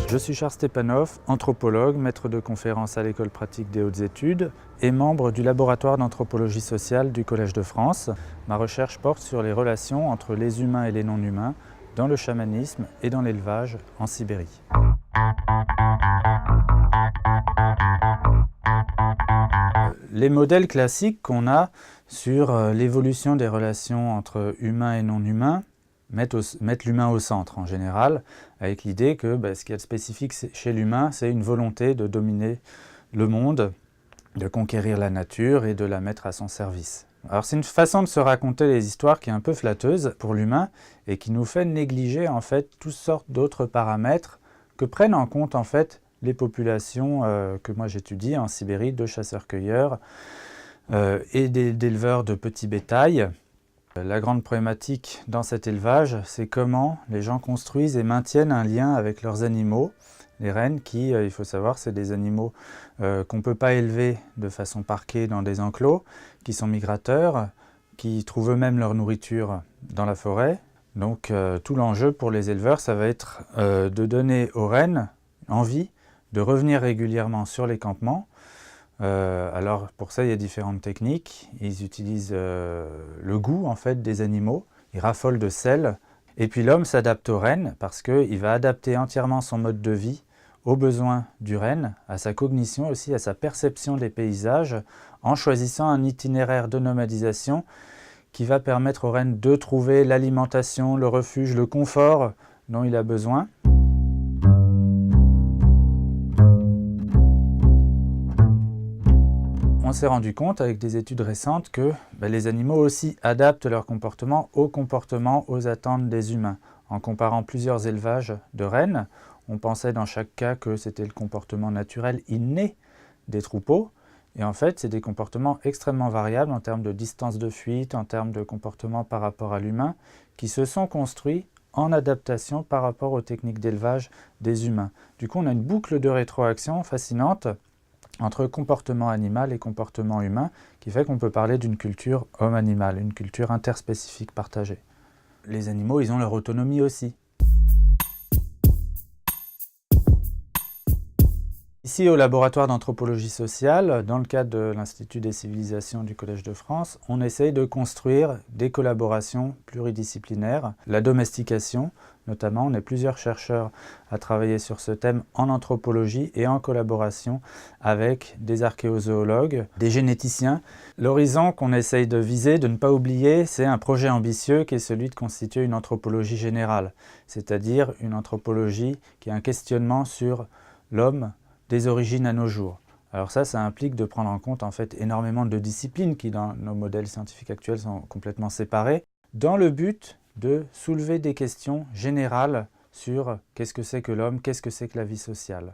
Je suis Charles Stepanov, anthropologue, maître de conférences à l'École pratique des hautes études et membre du laboratoire d'anthropologie sociale du Collège de France. Ma recherche porte sur les relations entre les humains et les non-humains dans le chamanisme et dans l'élevage en Sibérie. Les modèles classiques qu'on a sur l'évolution des relations entre humains et non-humains mettent l'humain au centre en général, avec l'idée que ce qu'il y a de spécifique chez l'humain, c'est une volonté de dominer le monde, de conquérir la nature et de la mettre à son service. Alors c'est une façon de se raconter les histoires qui est un peu flatteuse pour l'humain et qui nous fait négliger en fait toutes sortes d'autres paramètres que prennent en compte en fait les populations que moi j'étudie en Sibérie, de chasseurs-cueilleurs et d'éleveurs de petits bétail. La grande problématique dans cet élevage, c'est comment les gens construisent et maintiennent un lien avec leurs animaux. Les rennes qui, il faut savoir, c'est des animaux qu'on ne peut pas élever de façon parquée dans des enclos, qui sont migrateurs, qui trouvent eux-mêmes leur nourriture dans la forêt. Donc tout l'enjeu pour les éleveurs, ça va être de donner aux rennes envie de revenir régulièrement sur les campements. Alors pour ça il y a différentes techniques. Ils utilisent le goût en fait des animaux, ils raffolent de sel. Et puis l'homme s'adapte au renne parce qu'il va adapter entièrement son mode de vie aux besoins du renne, à sa cognition aussi, à sa perception des paysages, en choisissant un itinéraire de nomadisation qui va permettre au renne de trouver l'alimentation, le refuge, le confort dont il a besoin. On s'est rendu compte avec des études récentes que les animaux aussi adaptent leur comportement, aux attentes des humains. En comparant plusieurs élevages de rennes, on pensait dans chaque cas que c'était le comportement naturel inné des troupeaux. Et en fait, c'est des comportements extrêmement variables en termes de distance de fuite, en termes de comportement par rapport à l'humain, qui se sont construits en adaptation par rapport aux techniques d'élevage des humains. Du coup, on a une boucle de rétroaction fascinante entre comportement animal et comportement humain, qui fait qu'on peut parler d'une culture homme-animal, une culture interspécifique partagée. Les animaux, ils ont leur autonomie aussi. Ici, au laboratoire d'anthropologie sociale, dans le cadre de l'Institut des civilisations du Collège de France, on essaye de construire des collaborations pluridisciplinaires. La domestication, notamment, on est plusieurs chercheurs à travailler sur ce thème en anthropologie et en collaboration avec des archéozoologues, des généticiens. L'horizon qu'on essaye de viser, de ne pas oublier, c'est un projet ambitieux qui est celui de constituer une anthropologie générale, c'est-à-dire une anthropologie qui a un questionnement sur l'homme, des origines à nos jours. Alors ça implique de prendre en compte en fait énormément de disciplines qui dans nos modèles scientifiques actuels sont complètement séparées, dans le but de soulever des questions générales sur qu'est-ce que c'est que l'homme, qu'est-ce que c'est que la vie sociale.